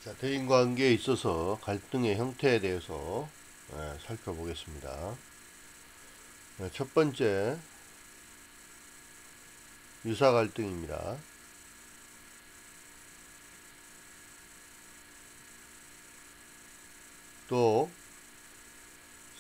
자, 대인관계에 있어서 갈등의 형태에 대해서 살펴보겠습니다. 첫 번째, 유사 갈등입니다. 또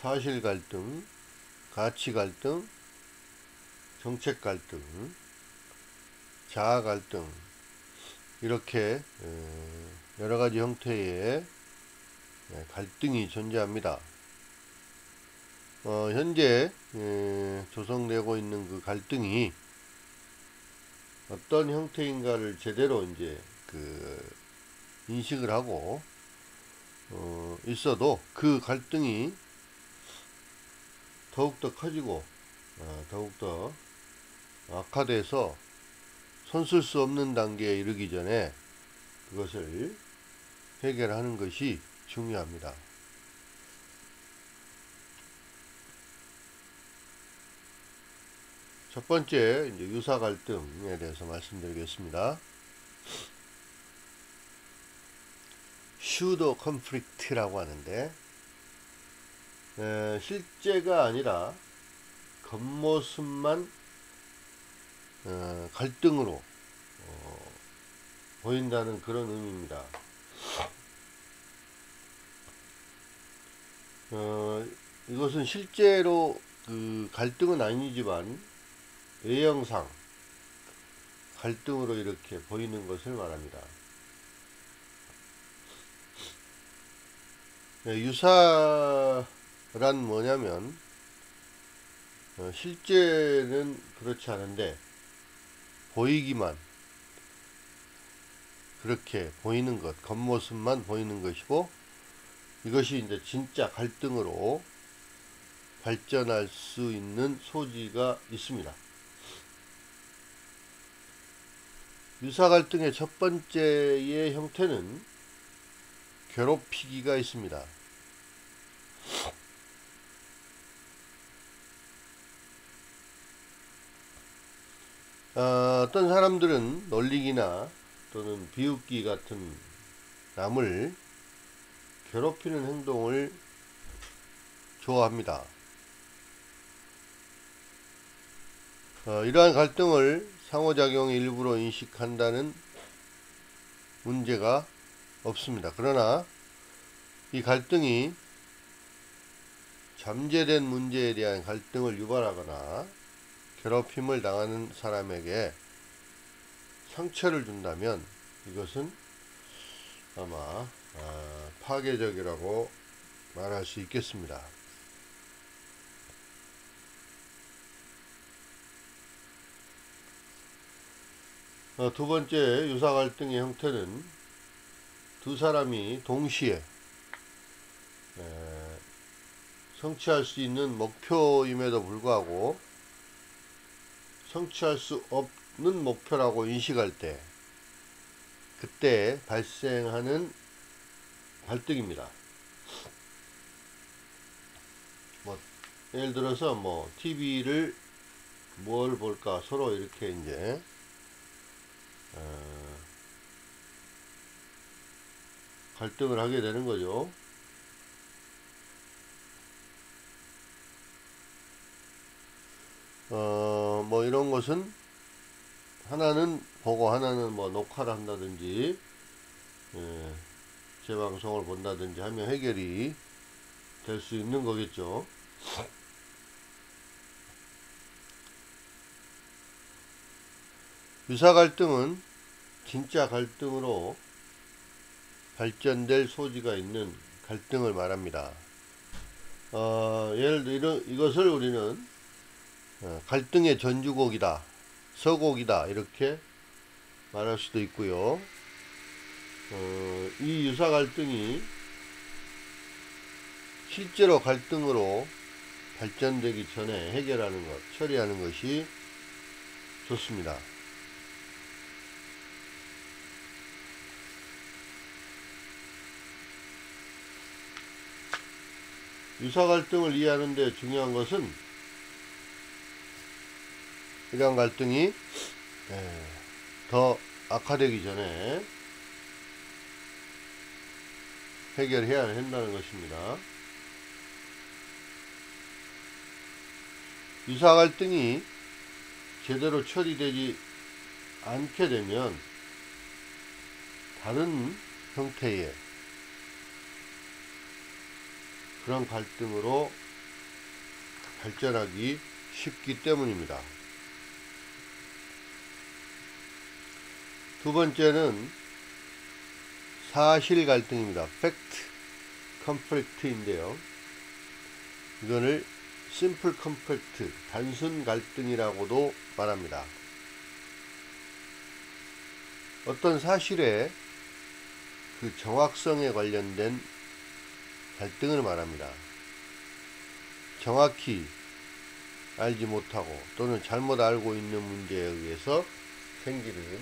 사실 갈등, 가치 갈등, 정책 갈등, 자아 갈등, 이렇게 여러 가지 형태의 갈등이 존재합니다. 현재 조성되고 있는 그 갈등이 어떤 형태인가를 제대로 이제 인식을 하고 있어도 그 갈등이 더욱더 커지고 더욱더 악화돼서 손쓸 수 없는 단계에 이르기 전에 그것을 해결하는 것이 중요합니다. 첫 번째, 이제 유사 갈등에 대해서 말씀드리겠습니다. 슈도 컨플릭트라고 하는데 실제가 아니라 겉모습만 갈등으로 보인다는 그런 의미입니다. 이것은 실제로 그 갈등은 아니지만 외형상 갈등으로 이렇게 보이는 것을 말합니다. 유사란 뭐냐면 실제는 그렇지 않은데 보이기만 그렇게 보이는 것, 겉모습만 보이는 것이고, 이것이 이제 진짜 갈등으로 발전할 수 있는 소지가 있습니다. 유사 갈등의 첫 번째의 형태는 괴롭히기가 있습니다. 어떤 사람들은 놀리기나 또는 비웃기 같은 남을 괴롭히는 행동을 좋아합니다. 이러한 갈등을 상호작용의 일부로 인식한다는 문제가 없습니다. 그러나 이 갈등이 잠재된 문제에 대한 갈등을 유발하거나 괴롭힘을 당하는 사람에게 상처를 준다면 이것은 아마 파괴적이라고 말할 수 있겠습니다. 두 번째 유사 갈등의 형태는 두 사람이 동시에 성취할 수 있는 목표임에도 불구하고 성취할 수 없는 목표라고 인식할 때 그때 발생하는 갈등입니다. 예를 들어서 TV를 뭘 볼까 서로 이렇게 이제 갈등을 하게 되는 거죠. 이런 것은 하나는 보고 하나는 녹화를 한다든지 재방송을 본다든지 하면 해결이 될 수 있는 거겠죠. 유사 갈등은 진짜 갈등으로 발전될 소지가 있는 갈등을 말합니다. 예를 들어 이것을 우리는 갈등의 전주곡이다, 서곡이다 이렇게 말할 수도 있고요. 이 유사 갈등이 실제로 갈등으로 발전되기 전에 해결하는 것, 처리하는 것이 좋습니다. 유사 갈등을 이해하는 데 중요한 것은 이러한 갈등이 더 악화되기 전에 해결해야 한다는 것입니다. 유사 갈등이 제대로 처리되지 않게 되면 다른 형태의 그런 갈등으로 발전하기 쉽기 때문입니다. 두 번째는 사실 갈등입니다. 팩트 컨플릭트인데요. 이거를 심플 컨플릭트, 단순 갈등이라고도 말합니다. 어떤 사실의 그 정확성에 관련된 갈등을 말합니다. 정확히 알지 못하고 또는 잘못 알고 있는 문제에 의해서 생기는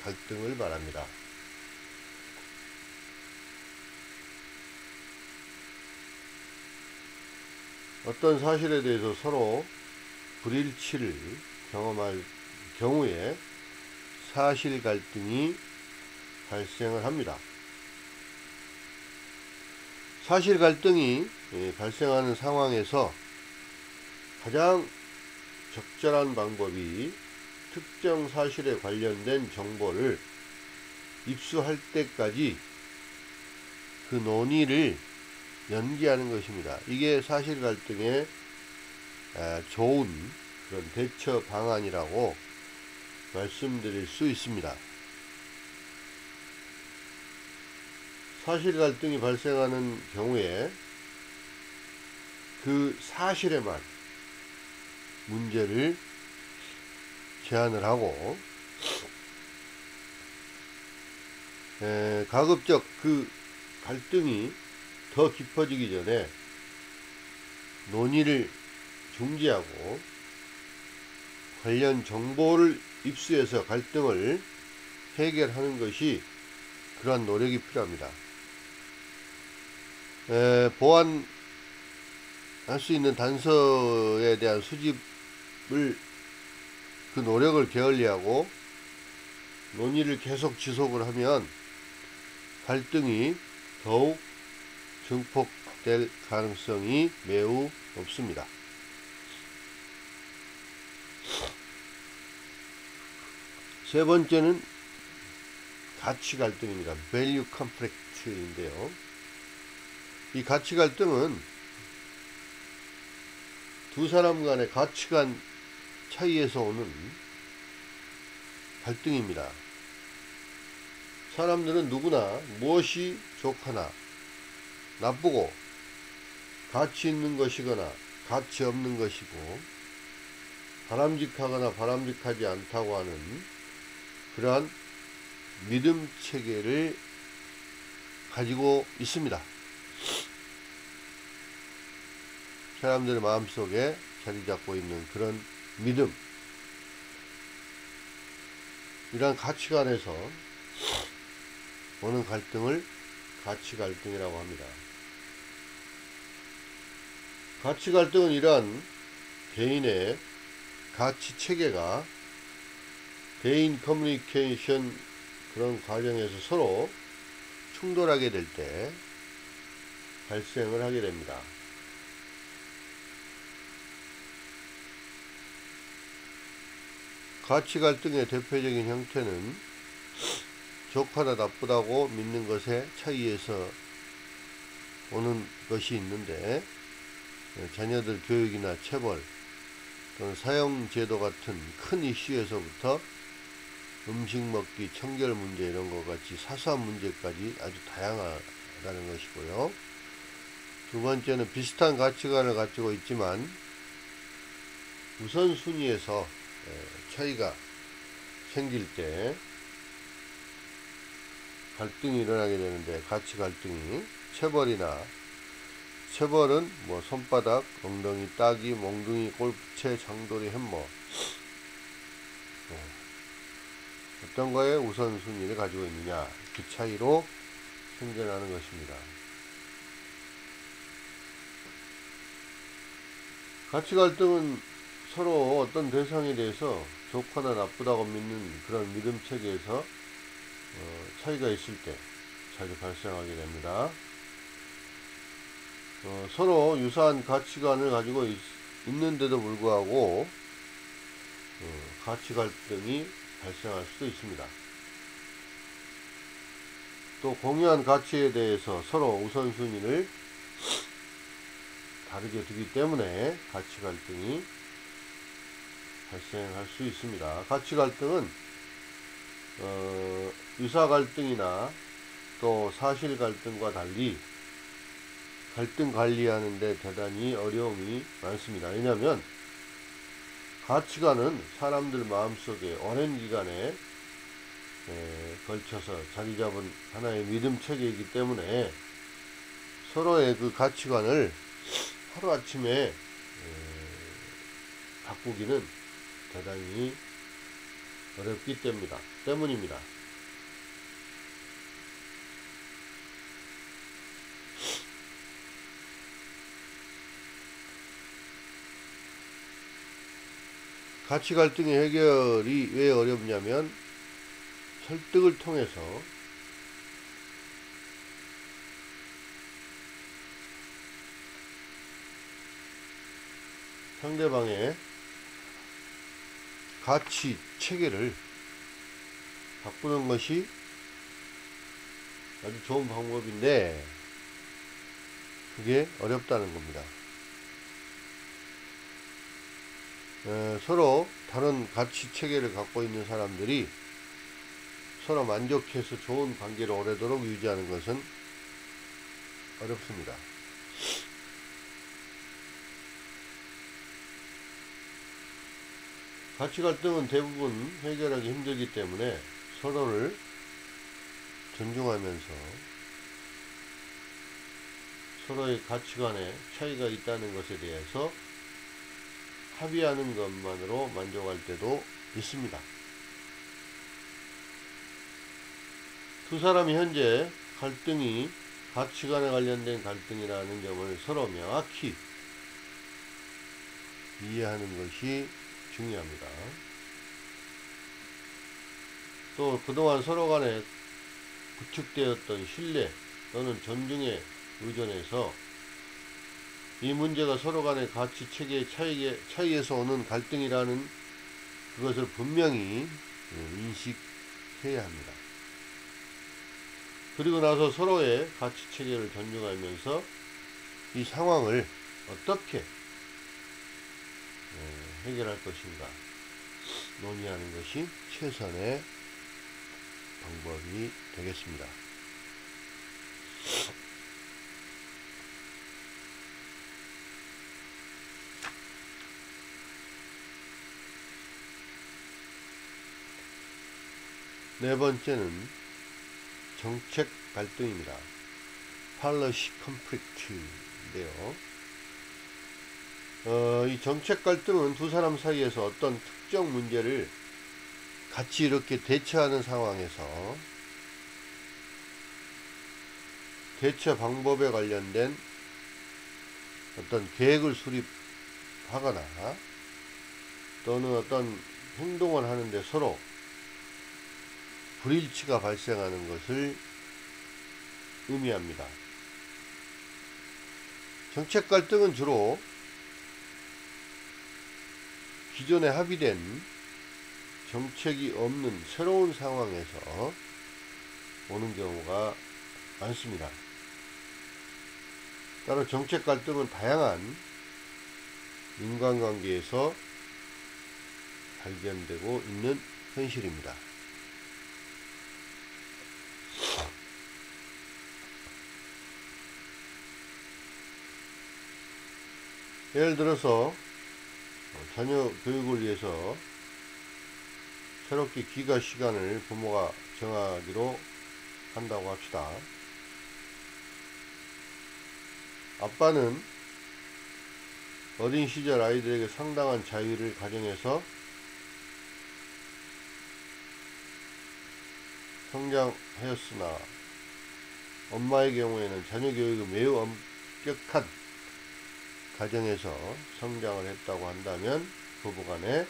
갈등을 말합니다. 어떤 사실에 대해서 서로 불일치를 경험할 경우에 사실 갈등이 발생을 합니다. 사실 갈등이 발생하는 상황에서 가장 적절한 방법이 특정 사실에 관련된 정보를 입수할 때까지 그 논의를 연기하는 것입니다. 이게 사실 갈등의 좋은 그런 대처 방안이라고 말씀드릴 수 있습니다. 사실 갈등이 발생하는 경우에 그 사실에만 문제를 제안을 하고 가급적 그 갈등이 더 깊어지기 전에 논의를 중지하고 관련 정보를 입수해서 갈등을 해결하는 것이 그러한 노력이 필요합니다. 보완할 수 있는 단서에 대한 수집을 그 노력을 게을리하고 논의를 계속 지속을 하면 갈등이 더욱 증폭될 가능성이 매우 높습니다. 세 번째는 가치 갈등입니다. value conflict인데요. 이 가치 갈등은 두 사람 간의 가치관 차이에서 오는 갈등입니다. 사람들은 누구나 무엇이 좋거나 나쁘고 가치 있는 것이거나 가치 없는 것이고 바람직하거나 바람직하지 않다고 하는 그러한 믿음 체계를 가지고 있습니다. 사람들의 마음속에 자리 잡고 있는 그런 믿음, 이러한 가치관에서 오는 갈등을 가치 갈등이라고 합니다. 가치 갈등은 이러한 개인의 가치 체계가 개인 커뮤니케이션 그런 과정에서 서로 충돌하게 될 때 발생을 하게 됩니다. 가치 갈등의 대표적인 형태는 좋거나 나쁘다고 믿는 것의 차이에서 오는 것이 있는데, 자녀들 교육이나 체벌 또는 사형제도 같은 큰 이슈에서부터 음식 먹기, 청결 문제 이런 것 같이 사소한 문제까지 아주 다양하다는 것이고요. 두 번째는 비슷한 가치관을 가지고 있지만 우선순위에서 차이가 생길 때 갈등이 일어나게 되는데, 가치 갈등이 체벌은 뭐 손바닥, 엉덩이 따기, 몽둥이, 골프채, 장돌이, 햄머, 어떤 거에 우선순위를 가지고 있느냐, 그 차이로 생겨나는 것입니다. 가치 갈등은 서로 어떤 대상에 대해서 좋거나 나쁘다고 믿는 그런 믿음 체계에서 차이가 있을 때 자주 발생하게 됩니다. 서로 유사한 가치관을 가지고 있는데도 불구하고 가치 갈등이 발생할 수도 있습니다. 또 공유한 가치에 대해서 서로 우선순위를 다르게 두기 때문에 가치 갈등이 발생할 수 있습니다. 가치 갈등은 유사 갈등이나 또 사실 갈등과 달리 갈등 관리하는 데 대단히 어려움이 많습니다. 왜냐하면 가치관은 사람들 마음속에 오랜 기간에 걸쳐서 자리 잡은 하나의 믿음 체계이기 때문에 서로의 그 가치관을 하루아침에 바꾸기는 대단히 어렵기 때문입니다. 가치 갈등의 해결이 왜 어렵냐면 설득을 통해서 상대방의 가치 체계를 바꾸는 것이 아주 좋은 방법인데 그게 어렵다는 겁니다. 서로 다른 가치 체계를 갖고 있는 사람들이 서로 만족해서 좋은 관계를 오래도록 유지하는 것은 어렵습니다. 가치 갈등은 대부분 해결하기 힘들기 때문에 서로를 존중하면서 서로의 가치관에 차이가 있다는 것에 대해서 합의하는 것만으로 만족할 때도 있습니다. 두 사람이 현재 갈등이 가치관에 관련된 갈등이라는 점을 서로 명확히 이해하는 것이 중요합니다. 또 그동안 서로 간에 구축되었던 신뢰 또는 존중에 의존해서 이 문제가 서로 간의 가치 체계의 차이에서 오는 갈등이라는 그것을 분명히 인식해야 합니다. 그리고 나서 서로의 가치 체계를 존중하면서 이 상황을 어떻게 해결할 것인가 논의하는 것이 최선의 방법이 되겠습니다. 네 번째는 정책 갈등입니다. Policy Conflict인데요. 이 정책 갈등은 두 사람 사이에서 어떤 특정 문제를 같이 이렇게 대처하는 상황에서 대처 방법에 관련된 어떤 계획을 수립하거나 또는 어떤 행동을 하는데 서로 불일치가 발생하는 것을 의미합니다. 정책 갈등은 주로 기존에 합의된 정책이 없는 새로운 상황에서 오는 경우가 많습니다. 따라 정책 갈등은 다양한 인간관계에서 발견되고 있는 현실입니다. 예를 들어서 자녀 교육을 위해서 새롭게 귀가 시간을 부모가 정하기로 한다고 합시다. 아빠는 어린 시절 아이들에게 상당한 자유를 가정해서 성장하였으나 엄마의 경우에는 자녀 교육이 매우 엄격한 가정에서 성장을 했다고 한다면 부부간에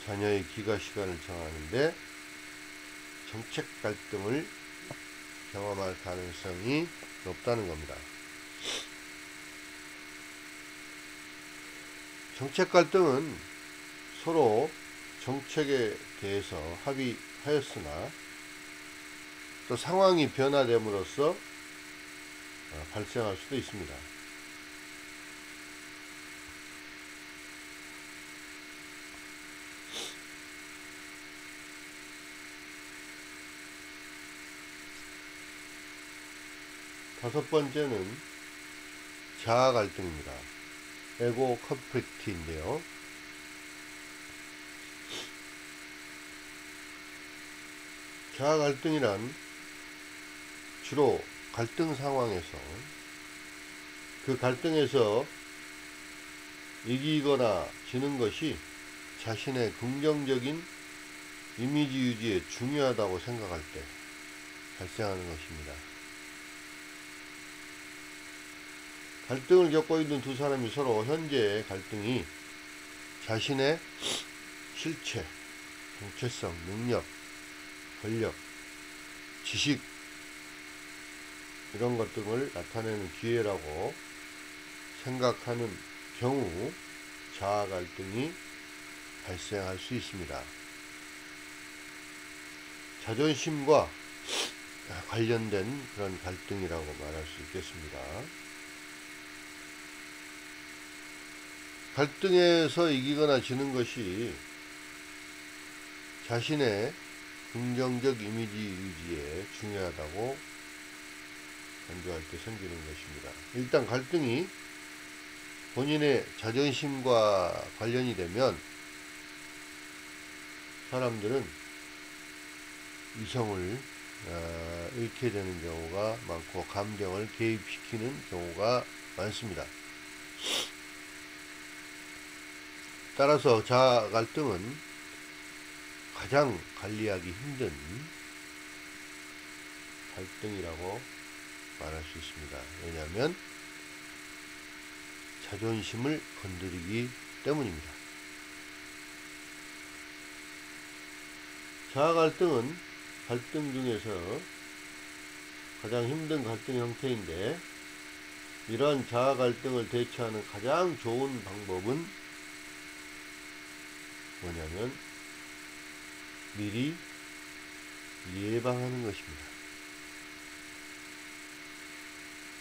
자녀의 귀가 시간을 정하는데 정책 갈등을 경험할 가능성이 높다는 겁니다. 정책 갈등은 서로 정책에 대해서 합의하였으나 또 상황이 변화됨으로써 발생할 수도 있습니다. 다섯 번째는 자아 갈등입니다. 에고 컨플릭트인데요. 자아 갈등이란 주로 갈등 상황에서 그 갈등에서 이기거나 지는 것이 자신의 긍정적인 이미지 유지에 중요하다고 생각할 때 발생하는 것입니다. 갈등을 겪고 있는 두 사람이 서로 현재의 갈등이 자신의 실체, 정체성, 능력, 권력, 지식 이런 것 등을 나타내는 기회라고 생각하는 경우 자아 갈등이 발생할 수 있습니다. 자존심과 관련된 그런 갈등이라고 말할 수 있겠습니다. 갈등에서 이기거나 지는 것이 자신의 긍정적 이미지 유지에 중요하다고 강조할 때 생기는 것입니다. 일단 갈등이 본인의 자존심과 관련이 되면 사람들은 이성을 잃게 되는 경우가 많고 감정을 개입시키는 경우가 많습니다. 따라서 자아 갈등은 가장 관리하기 힘든 갈등이라고 말할 수 있습니다. 왜냐하면 자존심을 건드리기 때문입니다. 자아 갈등은 갈등 중에서 가장 힘든 갈등 형태인데 이러한 자아 갈등을 대처하는 가장 좋은 방법은 뭐냐면 미리 예방하는 것입니다.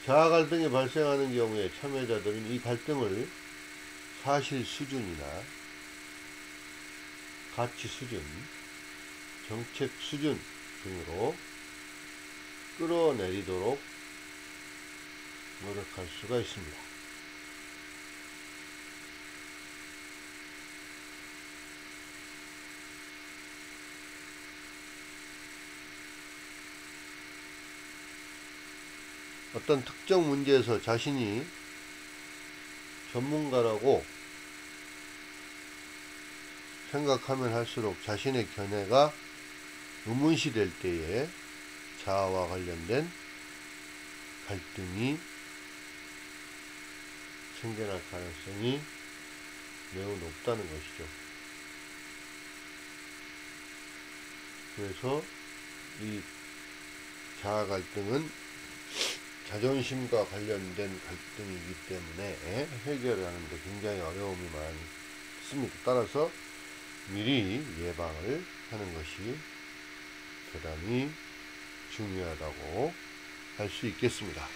자아 갈등이 발생하는 경우에 참여자들은 이 갈등을 사실 수준이나 가치 수준, 정책 수준 등으로 끌어내리도록 노력할 수가 있습니다. 어떤 특정 문제에서 자신이 전문가라고 생각하면 할수록 자신의 견해가 의문시 될 때에 자아와 관련된 갈등이 생겨날 가능성이 매우 높다는 것이죠. 그래서 이 자아 갈등은 자존심과 관련된 갈등이기 때문에 해결하는 데 굉장히 어려움이 많습니다. 따라서 미리 예방을 하는 것이 대단히 중요하다고 할 수 있겠습니다.